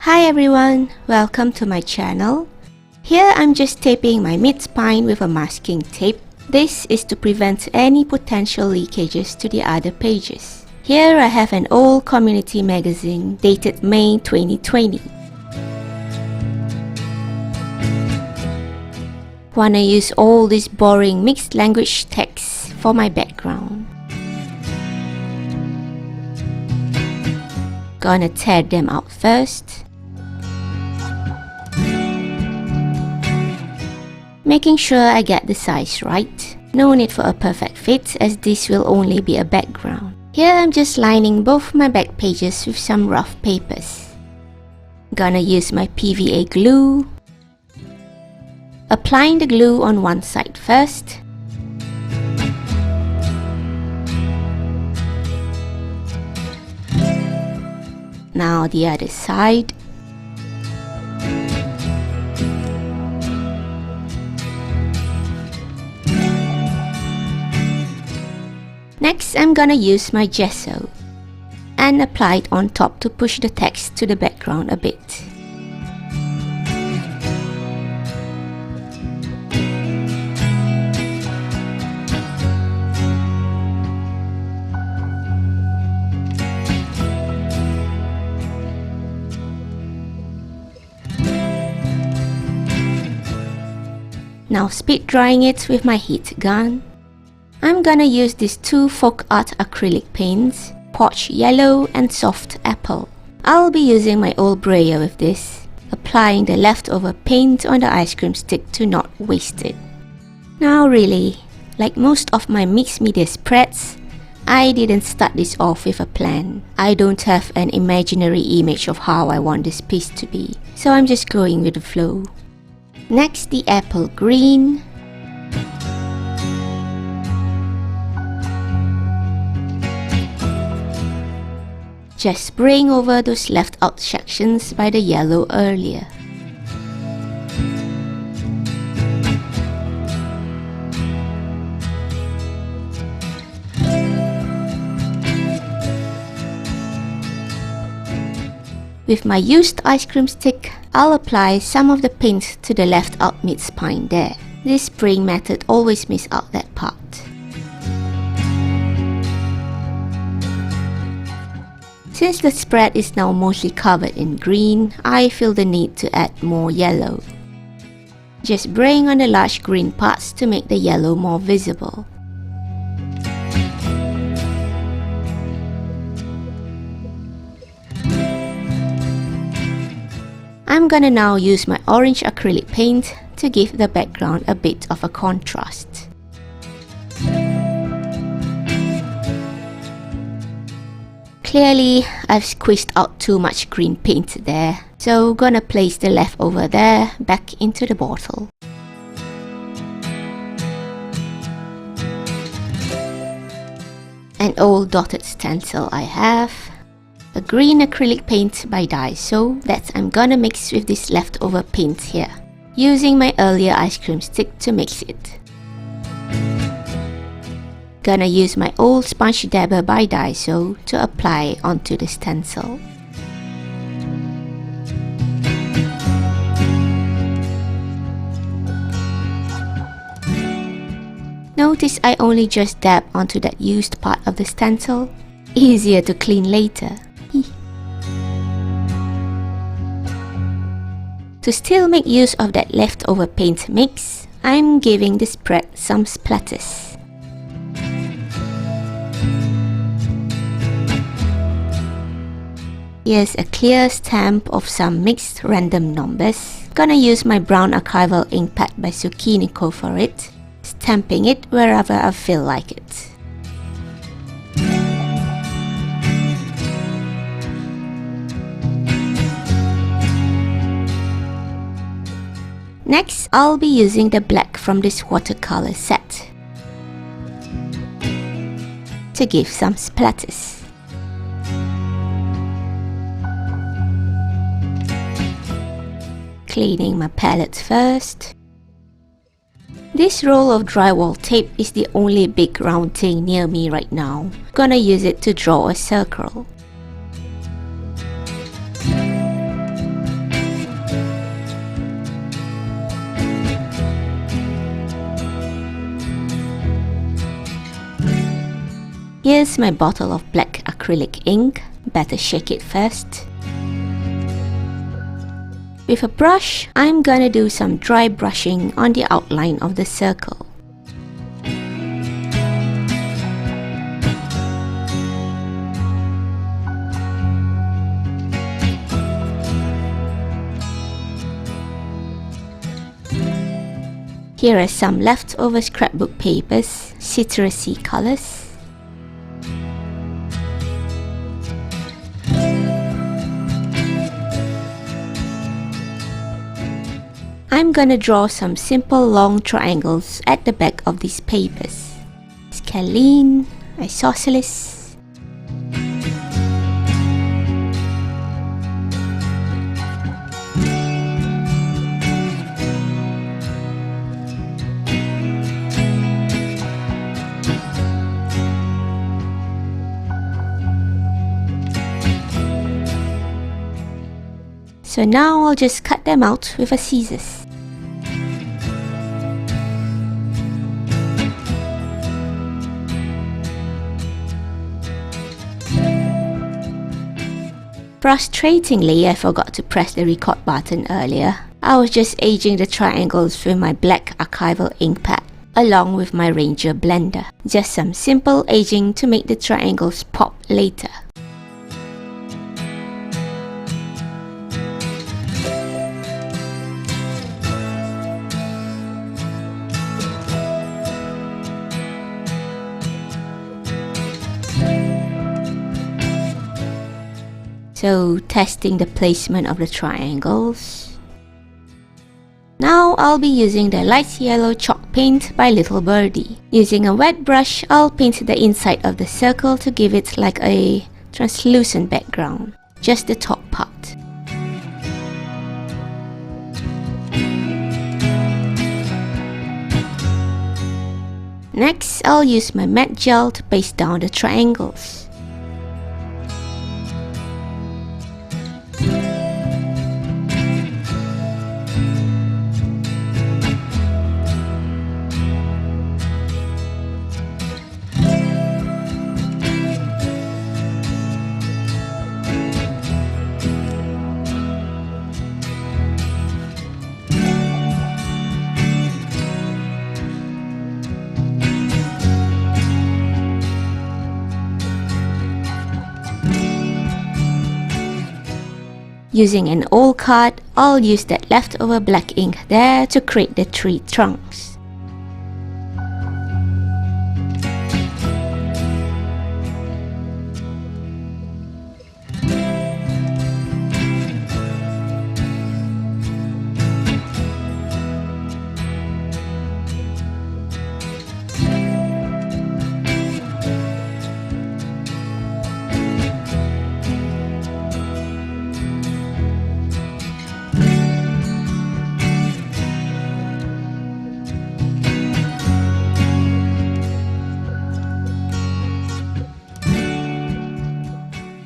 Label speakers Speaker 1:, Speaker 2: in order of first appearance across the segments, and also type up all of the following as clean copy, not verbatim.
Speaker 1: Hi everyone, welcome to my channel. Here I'm just taping my mid-spine with a masking tape. This is to prevent any potential leakages to the other pages. Here I have an old community magazine dated May 2020. Wanna use all this boring mixed language text for my background. Gonna tear them out first. Making sure I get the size right. No need for a perfect fit as this will only be a background. Here I'm just lining both my back pages with some rough papers. Gonna use my PVA glue. Applying the glue on one side first. Now the other side. Next, I'm gonna use my gesso and apply it on top to push the text to the background a bit. Now speed drying it with my heat gun. I'm gonna use these two Folk Art acrylic paints, Porch Yellow and Soft Apple. I'll be using my old brayer with this, applying the leftover paint on the ice cream stick to not waste it. Now really, like most of my mixed media spreads, I didn't start this off with a plan. I don't have an imaginary image of how I want this piece to be, so I'm just going with the flow. Next, the apple green. Just spraying over those left out sections by the yellow earlier. With my used ice cream stick, I'll apply some of the paint to the left out mid-spine there. This spraying method always misses out that part. Since the spread is now mostly covered in green, I feel the need to add more yellow. Just spraying on the large green parts to make the yellow more visible. I'm gonna now use my orange acrylic paint to give the background a bit of a contrast. Clearly, I've squeezed out too much green paint there, so gonna place the leftover there back into the bottle. An old dotted stencil I have. A green acrylic paint by Daiso that I'm gonna mix with this leftover paint here, using my earlier ice cream stick to mix it. Gonna use my old sponge dabber by Daiso to apply onto the stencil. Notice I only just dab onto that used part of the stencil. Easier to clean later. To still make use of that leftover paint mix, I'm giving the spread some splatters. Here's a clear stamp of some mixed random numbers. Gonna use my brown archival ink pad by Zucchinico for it, stamping it wherever I feel like it. Next, I'll be using the black from this watercolor set to give some splatters. Cleaning my palette first. This roll of drywall tape is the only big round thing near me right now. Gonna use it to draw a circle. Here's my bottle of black acrylic ink. Better shake it first. With a brush, I'm gonna do some dry brushing on the outline of the circle. Here are some leftover scrapbook papers, citrusy colors. I'm gonna draw some simple long triangles at the back of these papers. Scalene, isosceles. So now I'll just cut them out with a scissors. Frustratingly, I forgot to press the record button earlier. I was just aging the triangles with my black archival ink pad, along with my Ranger blender. Just some simple aging to make the triangles pop later. So, testing the placement of the triangles. Now I'll be using the light yellow chalk paint by Little Birdie. Using a wet brush, I'll paint the inside of the circle to give it like a translucent background, just the top part. Next, I'll use my matte gel to paste down the triangles. Using an old card, I'll use that leftover black ink there to create the tree trunks.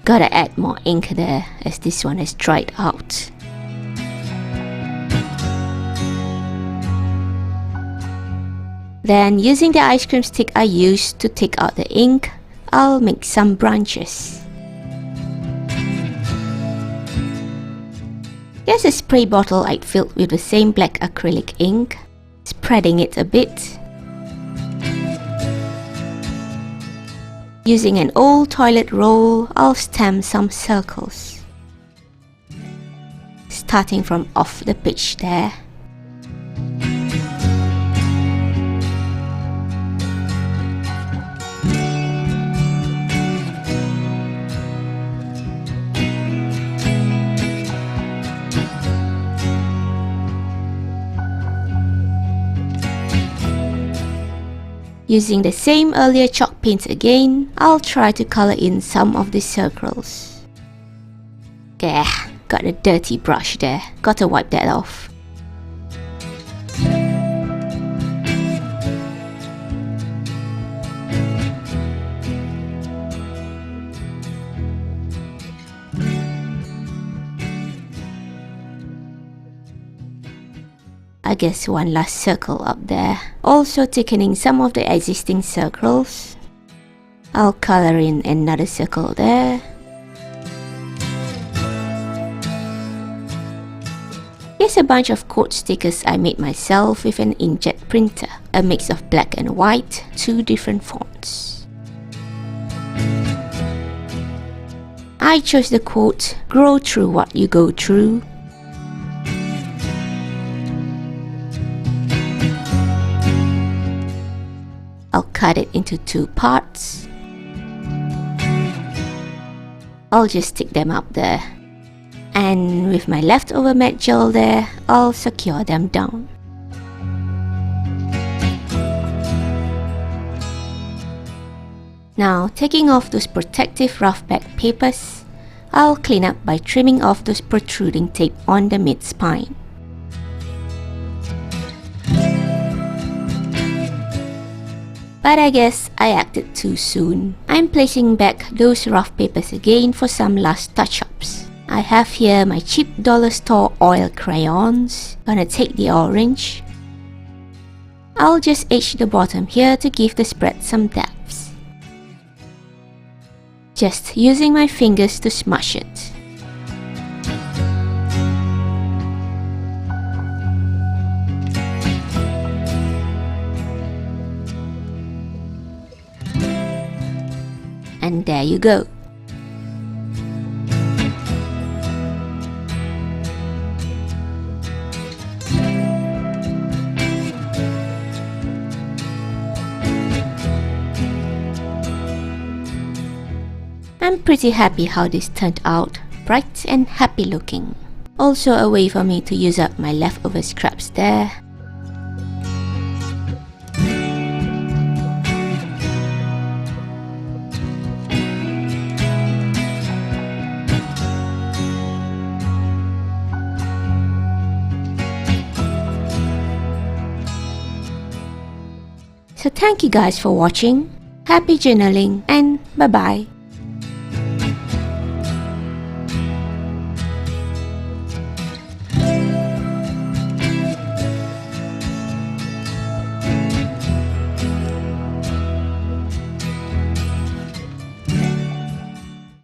Speaker 1: Gotta add more ink there as this one has dried out. Then using the ice cream stick I used to take out the ink, I'll make some branches. Here's a spray bottle I'd filled with the same black acrylic ink, spreading it a bit. Using an old toilet roll, I'll stamp some circles, starting from off the page there. Using the same earlier chalk paint again, I'll try to color in some of the circles. Yeah, got a dirty brush there, gotta wipe that off. I guess one last circle up there. Also thickening some of the existing circles. I'll color in another circle there. Here's a bunch of quote stickers I made myself with an inkjet printer. A mix of black and white, 2 different fonts. I chose the quote, "Grow through what you go through." I'll cut it into 2 parts. I'll just stick them up there. And with my leftover matte gel there, I'll secure them down. Now, taking off those protective rough back papers, I'll clean up by trimming off those protruding tape on the mid-spine. But I guess I acted too soon. I'm placing back those rough papers again for some last touch-ups. I have here my cheap dollar store oil crayons. Gonna take the orange. I'll just edge the bottom here to give the spread some depth. Just using my fingers to smush it. And there you go. I'm pretty happy how this turned out, bright and happy looking. Also a way for me to use up my leftover scraps there. So thank you guys for watching. Happy journaling and bye bye.